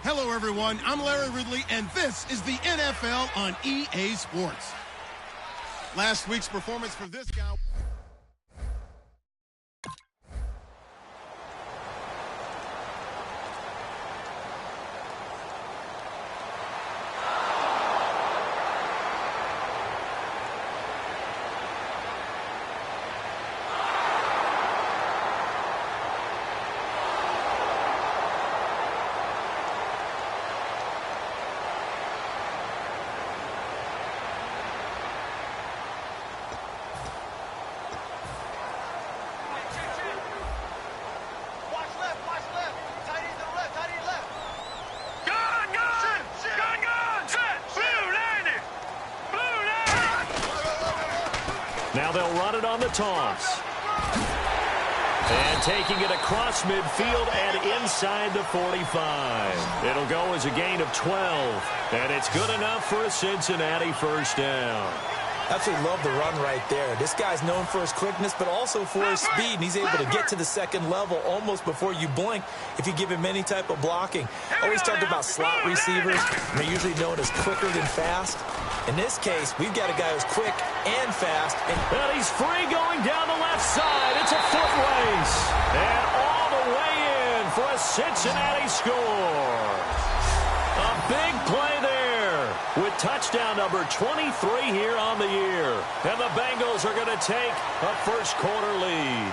Hello, everyone. I'm Larry Ridley, and this is the NFL on EA Sports. Last week's performance for this guy... Now they'll run it on the toss. And taking it across midfield and inside the 45. It'll go as a gain of 12. And it's good enough for a Cincinnati first down. Absolutely love the run right there. This guy's known for his quickness, but also for his speed. And he's able to get to the second level almost before you blink if you give him any type of blocking. Always talk about slot receivers. They're usually known as quicker than fast. In this case, we've got a guy who's quick and fast. And he's free going down the left side. It's a foot race. And all the way in for a Cincinnati score. A big play there with touchdown number 23 here on the year. And the Bengals are going to take a first quarter lead.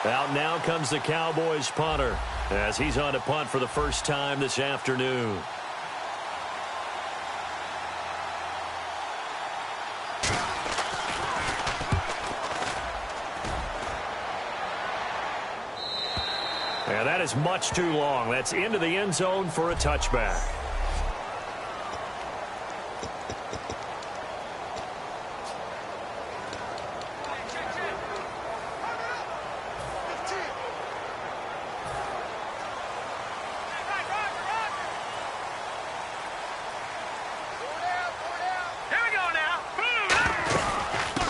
Out now comes the Cowboys punter as he's on to punt for the first time this afternoon. And that is much too long. That's into the end zone for a touchback.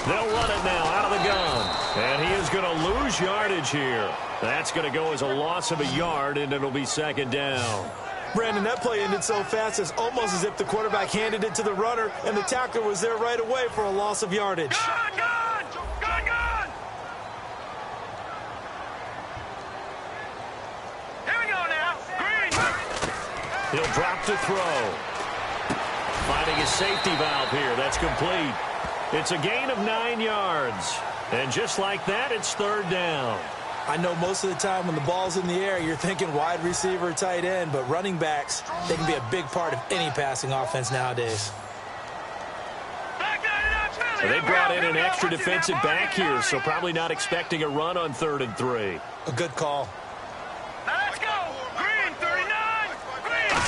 They'll run it now out of the gun. And he is going to lose yardage here. That's going to go as a loss of a yard, and it'll be second down. Brandon, that play ended so fast, it's almost as if the quarterback handed it to the runner, and the tackler was there right away for a loss of yardage. Gun! Here we go now. Green. He'll drop to throw. Finding his safety valve here. That's complete. It's a gain of 9 yards. And just like that, it's third down. I know most of the time when the ball's in the air, you're thinking wide receiver, tight end, but running backs, they can be a big part of any passing offense nowadays. So they brought in an extra defensive back here, so probably not expecting a run on 3rd and 3. A good call. Now let's go. Green, 39. Green.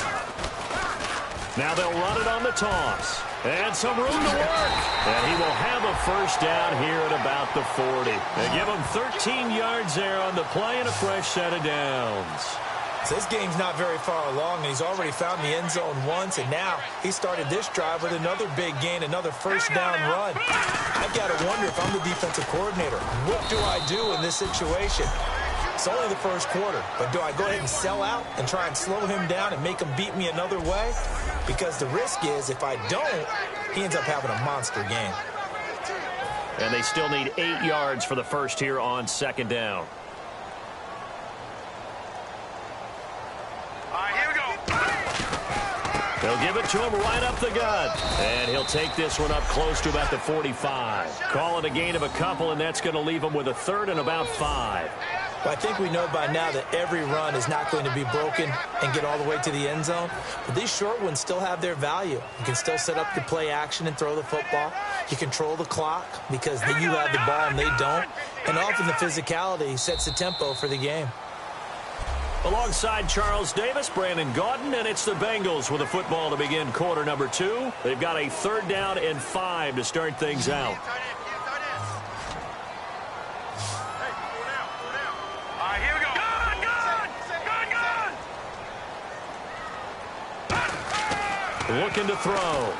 Now they'll run it on the toss. And some room to work. And he will have a first down here at about the 40. They give him 13 yards there on the play and a fresh set of downs. So this game's not very far along, and he's already found the end zone once, and now he started this drive with another big gain, another first down run. I've got to wonder if I'm the defensive coordinator. What do I do in this situation? It's only the first quarter, but do I go ahead and sell out and try and slow him down and make him beat me another way? Because the risk is if I don't, he ends up having a monster game. And they still need 8 yards for the first here on second down. All right, here we go. They'll give it to him right up the gut. And he'll take this one up close to about the 45. Call it a gain of a couple, and that's going to leave him with a third and about 5. Well, I think we know by now that every run is not going to be broken and get all the way to the end zone. But these short ones still have their value. You can still set up the play action and throw the football. You control the clock because you have the ball and they don't. And often the physicality sets the tempo for the game. Alongside Charles Davis, Brandon Gaudin, and it's the Bengals with the football to begin quarter number 2. They've got a 3rd down and 5 to start things out. Looking to throw.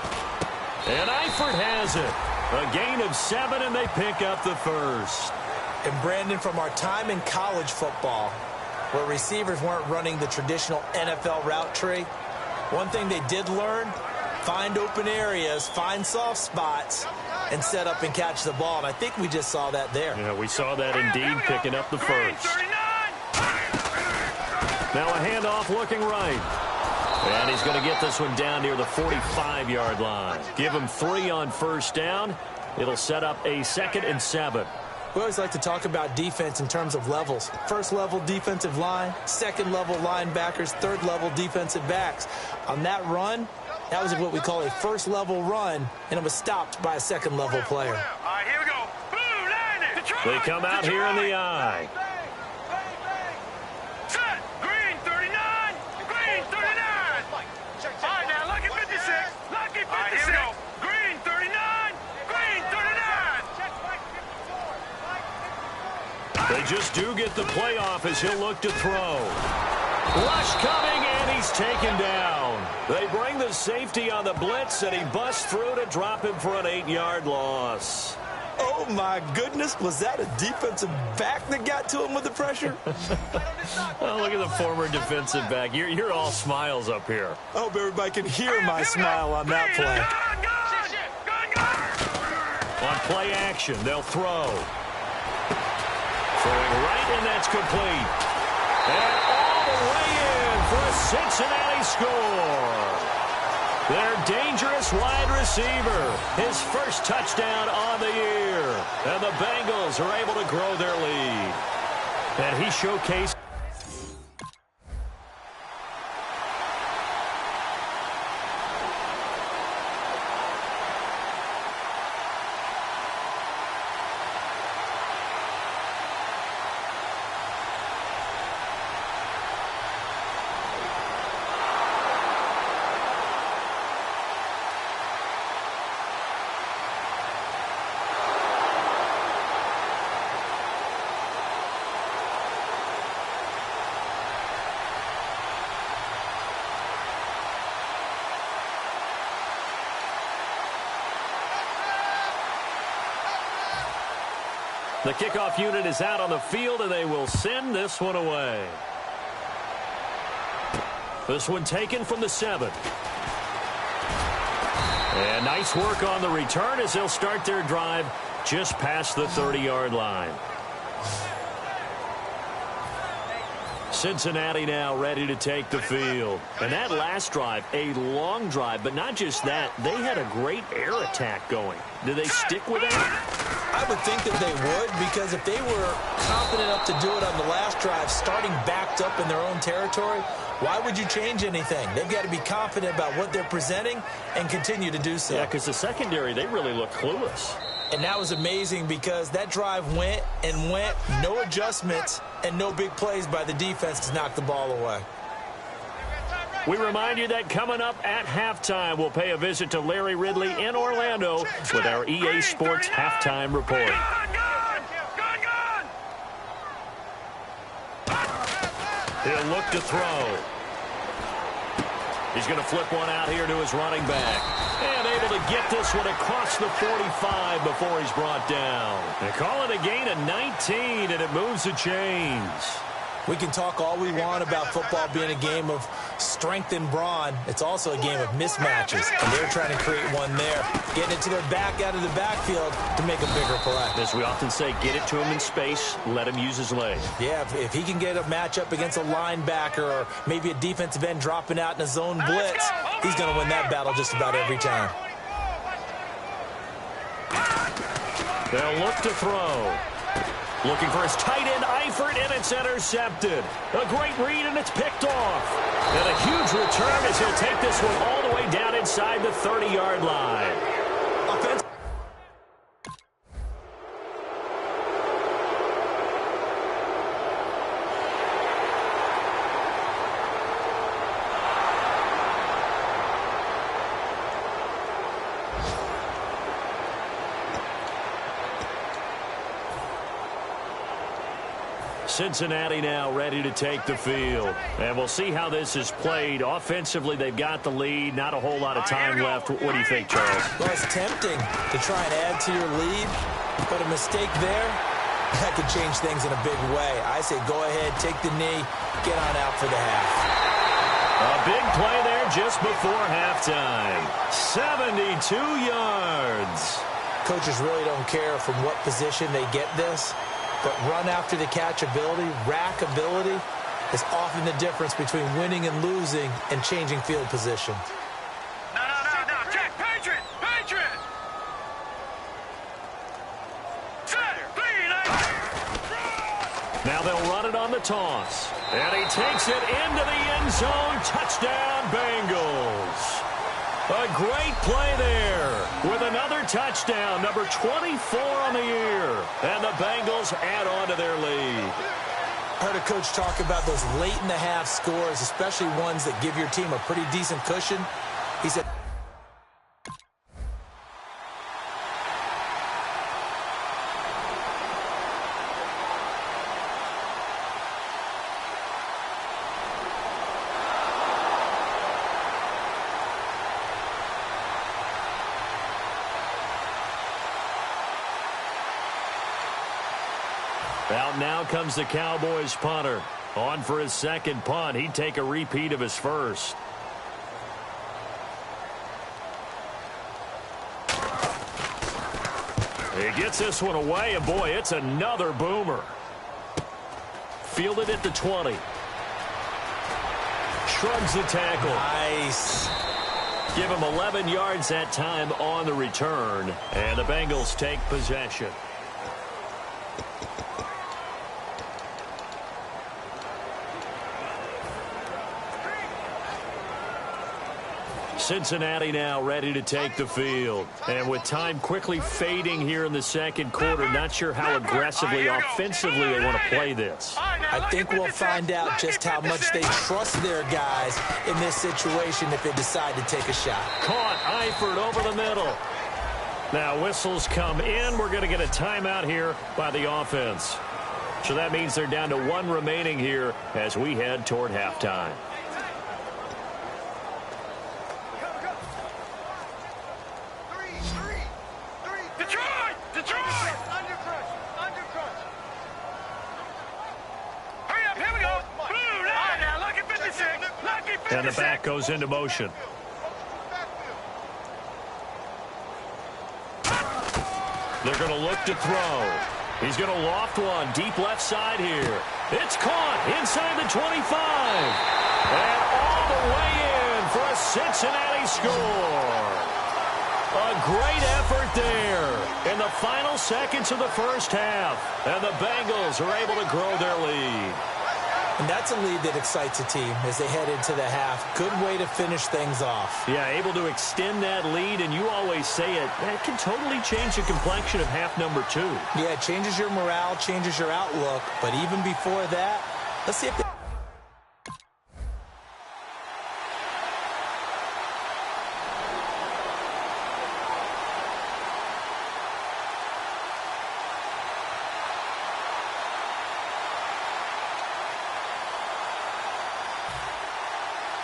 And Eifert has it. A gain of 7, and they pick up the first. And Brandon, from our time in college football, where receivers weren't running the traditional NFL route tree, one thing they did learn, find open areas, find soft spots, and set up and catch the ball. And I think we just saw that there. Yeah, we saw that indeed, picking up the first. Now a handoff looking right. And he's going to get this one down near the 45-yard line. Give him 3 on first down. It'll set up a 2nd and 7. We always like to talk about defense in terms of levels. First level defensive line, second level linebackers, third level defensive backs. On that run, that was what we call a first level run, and it was stopped by a second level player. All right, here we go. Boom, Detroit, they come out Detroit. Here in the eye. Set. Green 39. Green 39. All right, now lucky 56. Lucky 56. All right, here we go. Green 39. Green 39. They just do get the play off as he'll look to throw. Rush coming, and he's taken down. They bring the safety on the blitz, and he busts through to drop him for an 8-yard loss. Oh, my goodness. Was that a defensive back that got to him with the pressure? Oh, look at the former defensive back. You're all smiles up here. I hope everybody can hear my smile on that play. On play action, they'll throw. Throwing right, and that's complete. And all the way in for a Cincinnati score. Their dangerous wide receiver, his first touchdown on the year. And the Bengals are able to grow their lead. And he showcased. The kickoff unit is out on the field, and they will send this one away. This one taken from the 7. And nice work on the return as they'll start their drive just past the 30-yard line. Cincinnati now ready to take the field. And that last drive, a long drive, but not just that. They had a great air attack going. Do they stick with that? I would think that they would, because if they were confident enough to do it on the last drive, starting backed up in their own territory, why would you change anything? They've got to be confident about what they're presenting and continue to do so. Yeah, because the secondary, they really look clueless. And that was amazing because that drive went and went, no adjustments, and no big plays by the defense to knock the ball away. We remind you that coming up at halftime, we'll pay a visit to Larry Ridley in Orlando with our EA Sports halftime report. He'll look to throw. He's going to flip one out here to his running back. And able to get this one across the 45 before he's brought down. They call it a gain of 19, and it moves the chains. We can talk all we want about football being a game of strength and brawn. It's also a game of mismatches, and they're trying to create one there, getting it to their back out of the backfield to make a bigger play. As we often say, get it to him in space, let him use his legs. Yeah, if he can get a matchup against a linebacker or maybe a defensive end dropping out in a zone blitz, he's going to win that battle just about every time. They'll look to throw. Looking for his tight end, Eifert, and it's intercepted. A great read, and it's picked off. And a huge return as he'll take this one all the way down inside the 30-yard line. Offense. Cincinnati now ready to take the field. And we'll see how this is played. Offensively, they've got the lead. Not a whole lot of time left. What do you think, Charles? Well, it's tempting to try and add to your lead, but a mistake there, that could change things in a big way. I say go ahead, take the knee, get on out for the half. A big play there just before halftime. 72 yards. Coaches really don't care from what position they get this, but run after the catch ability, rack ability, is often the difference between winning and losing and changing field position. No, Jack, Patriot! Set, now they'll run it on the toss. And he takes it into the end zone. Touchdown, Bengals. A great play there with another touchdown, number 24 on the year. And the Bengals add on to their lead. I heard a coach talk about those late-in-the-half scores, especially ones that give your team a pretty decent cushion. He said, out now comes the Cowboys punter. On for his second punt. He'd take a repeat of his first. He gets this one away, and boy, it's another boomer. Fielded at the 20. Shrugs the tackle. nice. Give him 11 yards that time on the return. And the Bengals take possession. Cincinnati now ready to take the field. And with time quickly fading here in the second quarter, not sure how aggressively, offensively they want to play this. I think we'll find out just how much they trust their guys in this situation if they decide to take a shot. Caught, Eifert over the middle. Now whistles come in. We're going to get a timeout here by the offense. So that means they're down to one remaining here as we head toward halftime. And the back goes into motion. They're going to look to throw. He's going to loft one deep left side here. It's caught inside the 25. And all the way in for a Cincinnati score. A great effort there in the final seconds of the first half. And the Bengals are able to grow their lead. And that's a lead that excites a team as they head into the half. Good way to finish things off. Yeah, able to extend that lead, and you always say it, that can totally change the complexion of half number 2. Yeah, it changes your morale, changes your outlook. But even before that, let's see if they...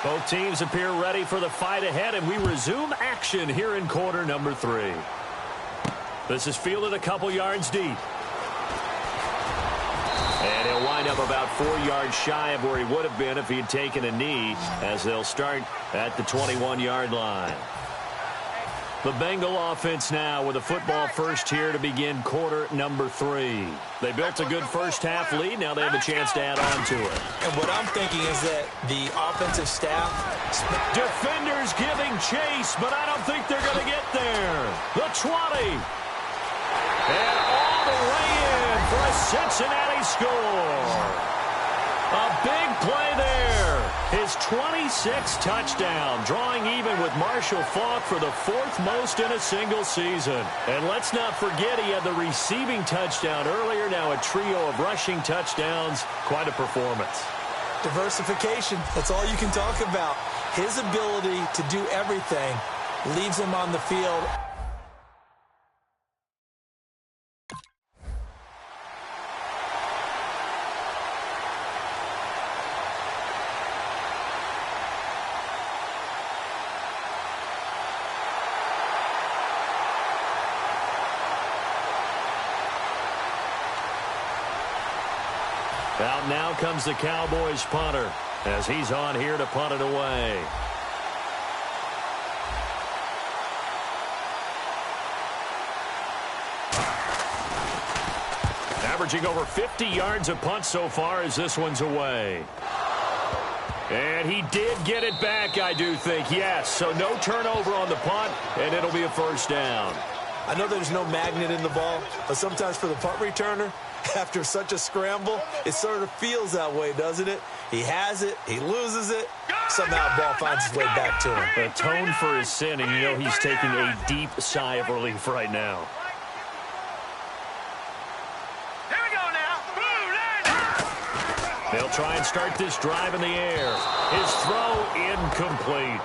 Both teams appear ready for the fight ahead, and we resume action here in quarter number 3. This is fielded a couple yards deep. And he'll wind up about 4 yards shy of where he would have been if he had taken a knee, as they'll start at the 21-yard line. The Bengal offense now with a football first here to begin quarter number 3. They built a good first half lead. Now they have a chance to add on to it. And what I'm thinking is that the offensive staff... Defenders giving chase, but I don't think they're going to get there. The 20. And all the way in for a Cincinnati score. A big play there. His 26th touchdown, drawing even with Marshall Faulk for the 4th most in a single season. And let's not forget he had the receiving touchdown earlier, now a trio of rushing touchdowns. Quite a performance. Diversification, that's all you can talk about. His ability to do everything leaves him on the field. Out now comes the Cowboys punter as he's on here to punt it away. Averaging over 50 yards a punt so far as this one's away. And he did get it back, I do think, yes. So no turnover on the punt, and it'll be a first down. I know there's no magnet in the ball, but sometimes for the punt returner, after such a scramble, it sort of feels that way, doesn't it? He has it, he loses it, somehow the ball finds its way back to him. Atone for his sin, and you know he's taking a deep sigh of relief right now. They'll try and start this drive in the air. His throw incomplete.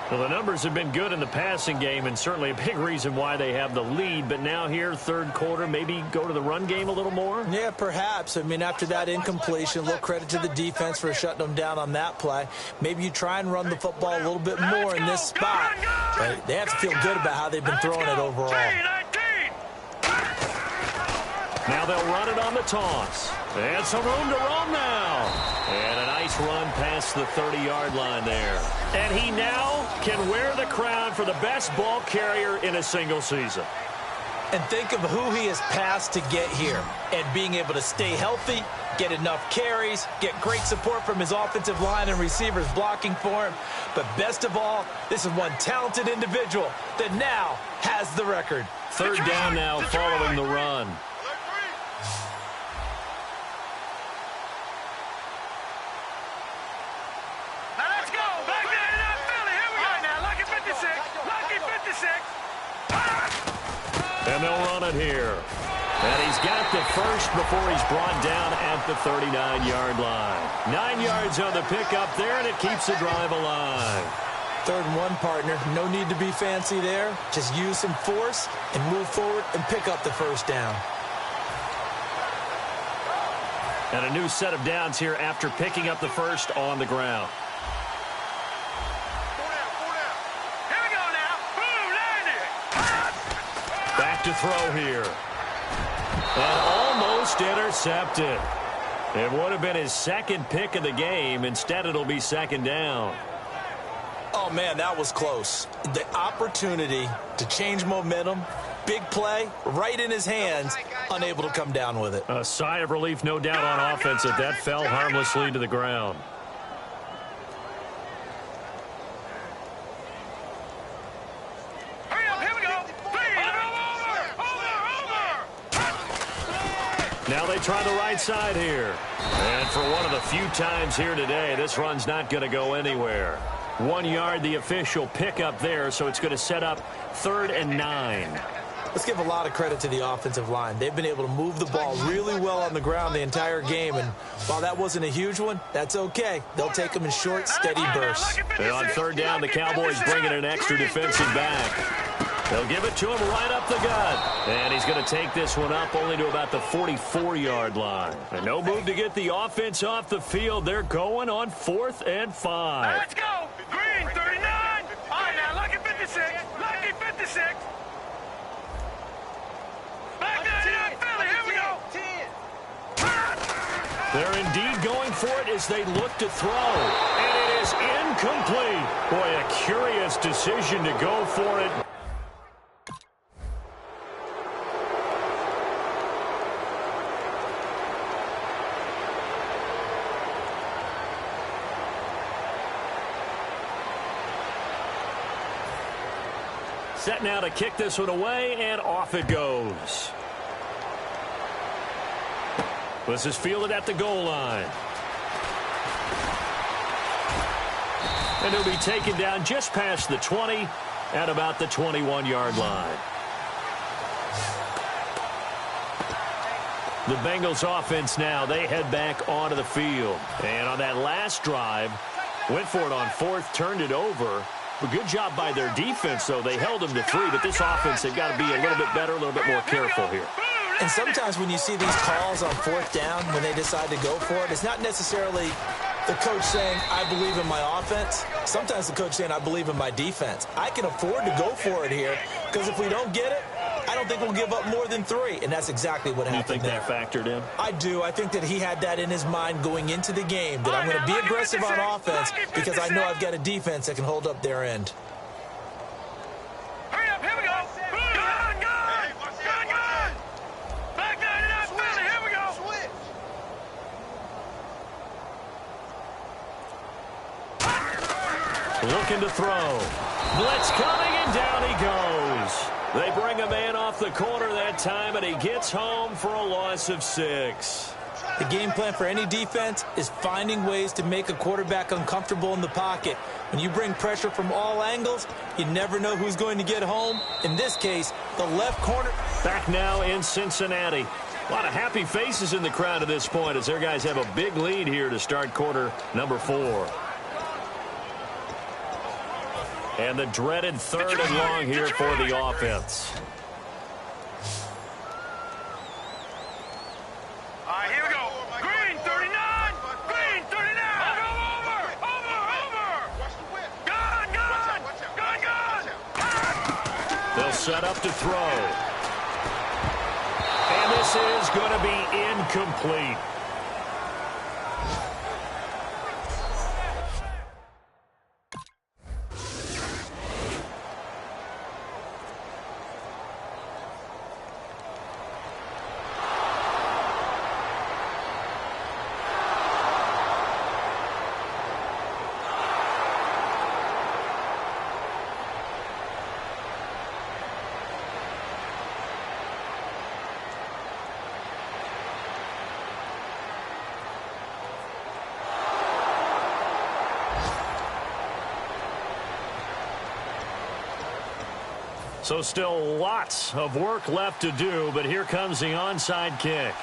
Well, the numbers have been good in the passing game, and certainly a big reason why they have the lead. But now here, third quarter, maybe go to the run game a little more? Yeah, perhaps. I mean, after that incompletion, a little credit to the defense for shutting them down on that play. Maybe you try and run the football a little bit more in this spot. But they have to feel good about how they've been throwing it overall. Now they'll run it on the toss. And some room to roam now. And a nice run past the 30-yard line there. And he now can wear the crown for the best ball carrier in a single season. And think of who he has passed to get here. And being able to stay healthy, get enough carries, get great support from his offensive line and receivers blocking for him. But best of all, this is one talented individual that now has the record. Third down now following the run. And they'll run it here. And he's got the first before he's brought down at the 39-yard line. 9 yards on the pickup there, and it keeps the drive alive. 3rd and 1, partner. No need to be fancy there. Just use some force and move forward and pick up the first down. And a new set of downs here after picking up the first on the ground. Back to throw here. And almost intercepted. It would have been his second pick of the game. Instead, it'll be second down. Oh, man, that was close. The opportunity to change momentum, big play, right in his hands, unable to come down with it. A sigh of relief, no doubt, on offense that that fell harmlessly to the ground. Now they try the right side here. And for one of the few times here today, this run's not going to go anywhere. 1 yard, the official pickup there, so it's going to set up 3rd and 9. Let's give a lot of credit to the offensive line. They've been able to move the ball really well on the ground the entire game, and while that wasn't a huge one, that's okay. They'll take them in short, steady bursts. And on 3rd down, the Cowboys bringing an extra defensive back. They'll give it to him right up the gut. And he's going to take this one up only to about the 44-yard line. And no move to get the offense off the field. They're going on 4th and 5. Let's go. Green, 39. All right, now, lucky 56. Lucky 56. Back down, Philly. Here we go. 10. They're indeed going for it as they look to throw. And it is incomplete. Boy, a curious decision to go for it. Set now to kick this one away, and off it goes. This is fielded at the goal line. And he'll be taken down just past the 20 at about the 21-yard line. The Bengals offense now, they head back onto the field. And on that last drive, went for it on 4th, turned it over. A good job by their defense, though. They held them to 3, but this offense, they've got to be a little bit better, a little bit more careful here. And sometimes when you see these calls on 4th down, when they decide to go for it, it's not necessarily the coach saying, I believe in my offense. Sometimes the coach saying, I believe in my defense. I can afford to go for it here because if we don't get it, I don't think we'll give up more than 3, and that's exactly what happened. You think that factored in? I do. I think that he had that in his mind going into the game, that I'm going to be aggressive on offense because I know I've got a defense that can hold up their end. Hurry up, here we go. Good. Back nine and out, Philly, here we go. Looking to throw. Blitz coming, and down he goes. They bring a man off the corner that time, and he gets home for a loss of 6. The game plan for any defense is finding ways to make a quarterback uncomfortable in the pocket. When you bring pressure from all angles, you never know who's going to get home. In this case, the left corner. Back now in Cincinnati. A lot of happy faces in the crowd at this point as their guys have a big lead here to start quarter number 4. And the dreaded 3rd and long here for the offense. All right, here we go. Green, 39. Green, 39. Over. Gun. They'll set up to throw. And this is going to be incomplete. So still lots of work left to do, but here comes the onside kick.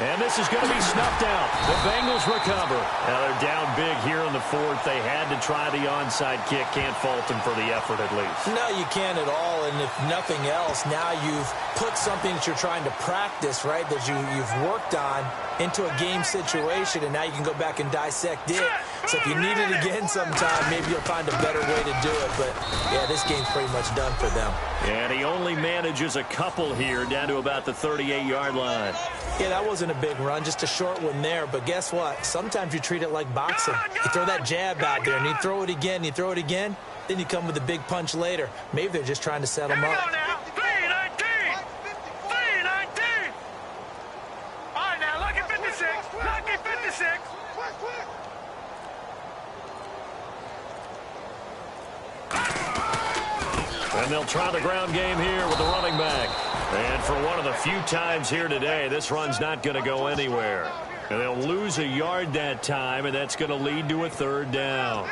And this is going to be snuffed out. The Bengals recover. Now they're down big here in the 4th. They had to try the onside kick. Can't fault them for the effort at least. No, you can't at all. And if nothing else, now you've put something that you're trying to practice, right, that you've worked on into a game situation, and now you can go back and dissect it. So if you need it again sometime, maybe you'll find a better way to do it. But, yeah, this game's pretty much done for them. And he only manages a couple here down to about the 38-yard line. Yeah, that wasn't a big run, just a short one there. But guess what? Sometimes you treat it like boxing. You throw that jab out there, and you throw it again, then you come with a big punch later. Maybe they're just trying to set them up. 319. 319. All right, now, lucky 56. Lucky 56. And they'll try the ground game here with the running back. And for one of the few times here today, this run's not going to go anywhere. And they'll lose a yard that time, and that's going to lead to a 3rd down.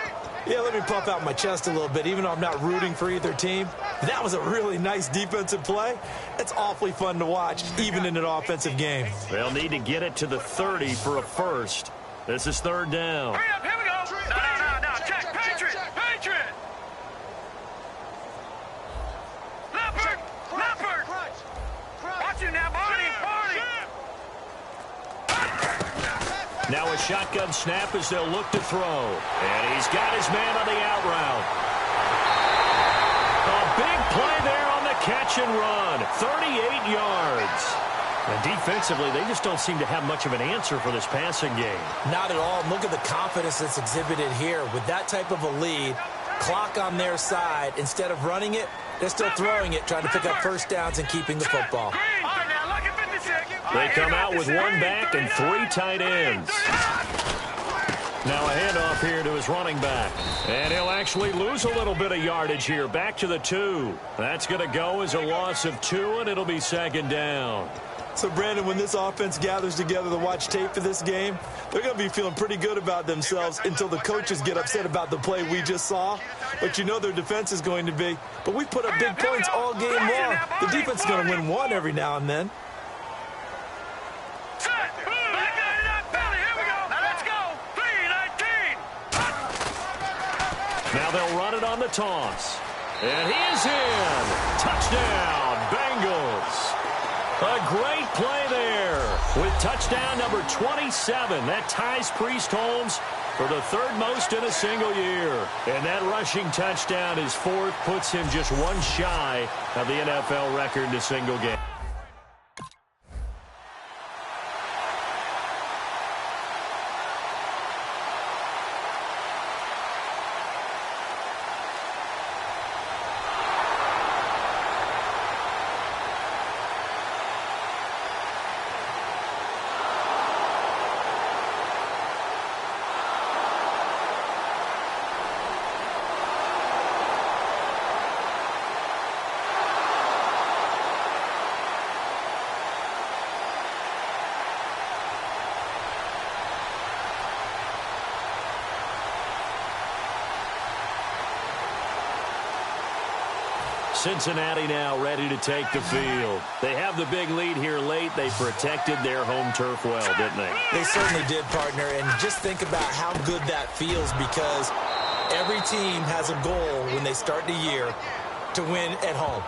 Yeah, let me puff out my chest a little bit, even though I'm not rooting for either team. That was a really nice defensive play. It's awfully fun to watch, even in an offensive game. They'll need to get it to the 30 for a first. This is 3rd down. Hurry up, here we go. No. Check. Patriot. Leopard. Watch you now, Barney. Now a shotgun snap as they'll look to throw. And he's got his man on the out route. A big play there on the catch and run. 38 yards. And defensively, they just don't seem to have much of an answer for this passing game. Not at all. Look at the confidence that's exhibited here. With that type of a lead, clock on their side, instead of running it, they're still throwing it, trying to pick up first downs and keeping the football. They come out with 1 back and 3 tight ends. Now a handoff here to his running back. And he'll actually lose a little bit of yardage here. Back to the 2. That's going to go as a loss of 2, and it'll be 2nd down. So, Brandon, when this offense gathers together to watch tape for this game, they're going to be feeling pretty good about themselves until the coaches get upset about the play we just saw. But you know their defense is going to be. But we put up big points all game long. The defense is going to win one every now and then. Now they'll run it on the toss. And he is in. Touchdown, Bengals. A great play there with touchdown number 27. That ties Priest Holmes for the third most in a single year. And that rushing touchdown, his fourth, puts him just one shy of the NFL record in a single game. Cincinnati now ready to take the field. They have the big lead here late. They protected their home turf well, didn't they? They certainly did, partner. And just think about how good that feels, because every team has a goal when they start the year to win at home.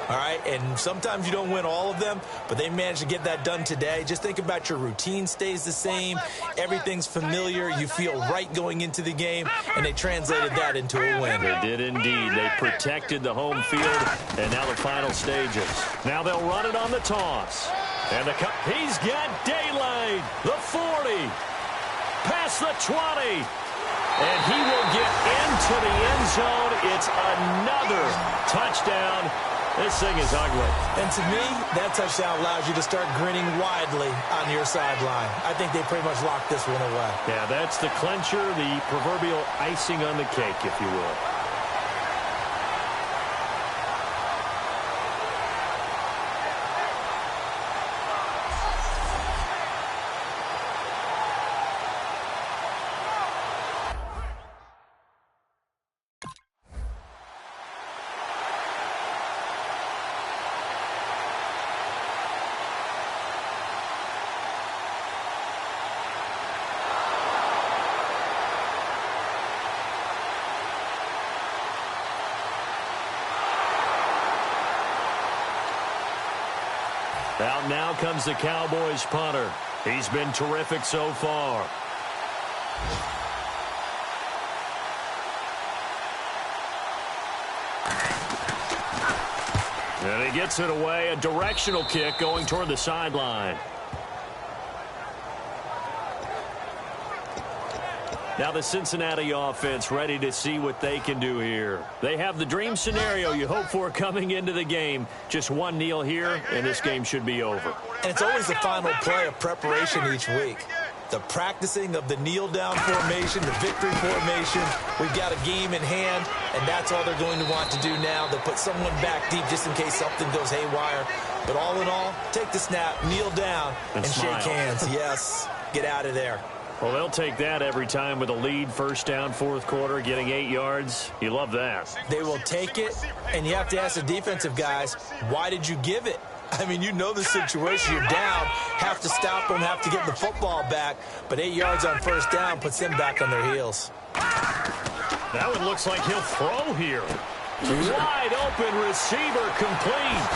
All right, and sometimes you don't win all of them, but they managed to get that done today. Just think about your routine stays the same. Everything's familiar. You feel right going into the game, and they translated that into a win. They did indeed. They protected the home field, and now the final stages. Now they'll run it on the toss. And he's got daylight. The 40. Past the 20. And he will get into the end zone. It's another touchdown. This thing is ugly. And to me, that touchdown allows you to start grinning widely on your sideline. I think they pretty much locked this one away. Yeah, that's the clincher, the proverbial icing on the cake, if you will. Out now comes the Cowboys punter. He's been terrific so far. And he gets it away. A directional kick going toward the sideline. Now the Cincinnati offense ready to see what they can do here. They have the dream scenario you hope for coming into the game. Just one kneel here, and this game should be over. And it's always the final play of preparation each week. The practicing of the kneel-down formation, the victory formation. We've got a game in hand, and that's all they're going to want to do now. They'll put someone back deep just in case something goes haywire. But all in all, take the snap, kneel down, and shake hands. Yes, get out of there. Well, they'll take that every time with a lead, first down, fourth quarter, getting 8 yards. You love that. They will take it, and you have to ask the defensive guys, why did you give it? I mean, you know the situation. You're down, have to stop them, have to get the football back, but 8 yards on first down puts them back on their heels. That one looks like he'll throw here. Wide open receiver complete.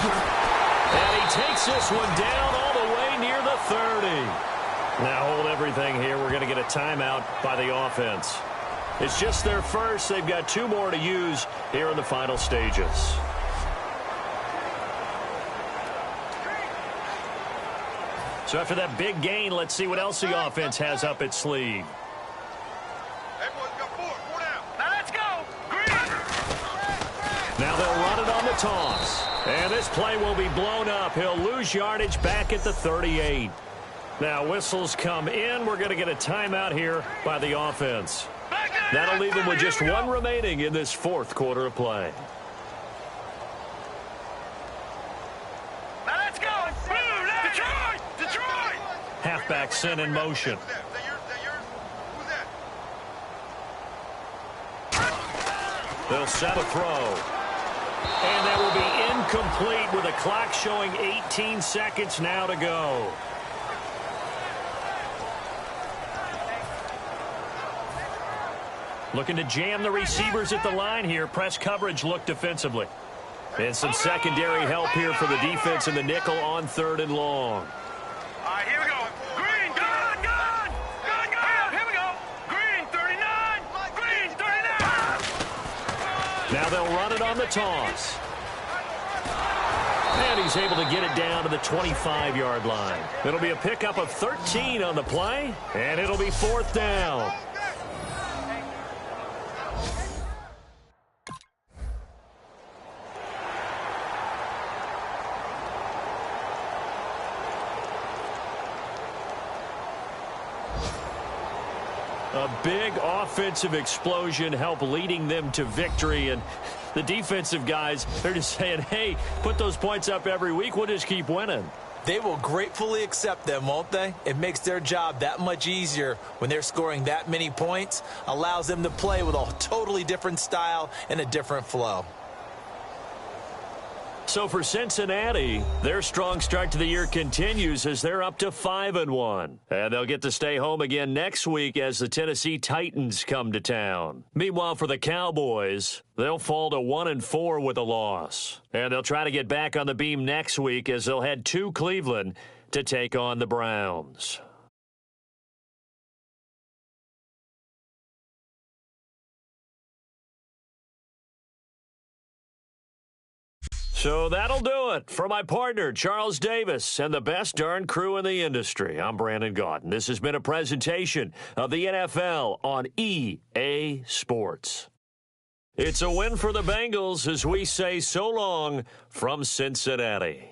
And he takes this one down all the way near the 30. Now hold everything here. We're going to get a timeout by the offense. It's just their first. They've got 2 more to use here in the final stages. So after that big gain, let's see what else the offense has up its sleeve. Now let's go. Green. Now they'll run it on the toss. And this play will be blown up. He'll lose yardage back at the 38. Now whistles come in. We're going to get a timeout here by the offense. That'll leave them with just 1 remaining in this fourth quarter of play. Now let's go. Detroit. Detroit. Halfback sent in motion. They'll set a throw. And that will be incomplete with a clock showing 18 seconds now to go. Looking to jam the receivers at the line here. Press coverage look defensively. And some secondary help here for the defense in the nickel on 3rd and long. All right, here we go. Green, gun. Here we go. Green, 39. Now they'll run it on the toss. And he's able to get it down to the 25-yard line. It'll be a pickup of 13 on the play, and it'll be 4th down. A big offensive explosion helped leading them to victory, and the defensive guys, they're just saying, hey, put those points up every week, we'll just keep winning. They will gratefully accept them, won't they? It makes their job that much easier when they're scoring that many points, allows them to play with a totally different style and a different flow. So for Cincinnati, their strong start to the year continues as they're up to 5-1. And they'll get to stay home again next week as the Tennessee Titans come to town. Meanwhile, for the Cowboys, they'll fall to 1-4 with a loss. And they'll try to get back on the beam next week as they'll head to Cleveland to take on the Browns. So that'll do it. For my partner, Charles Davis, and the best darn crew in the industry, I'm Brandon Gaudin. This has been a presentation of the NFL on EA Sports. It's a win for the Bengals as we say so long from Cincinnati.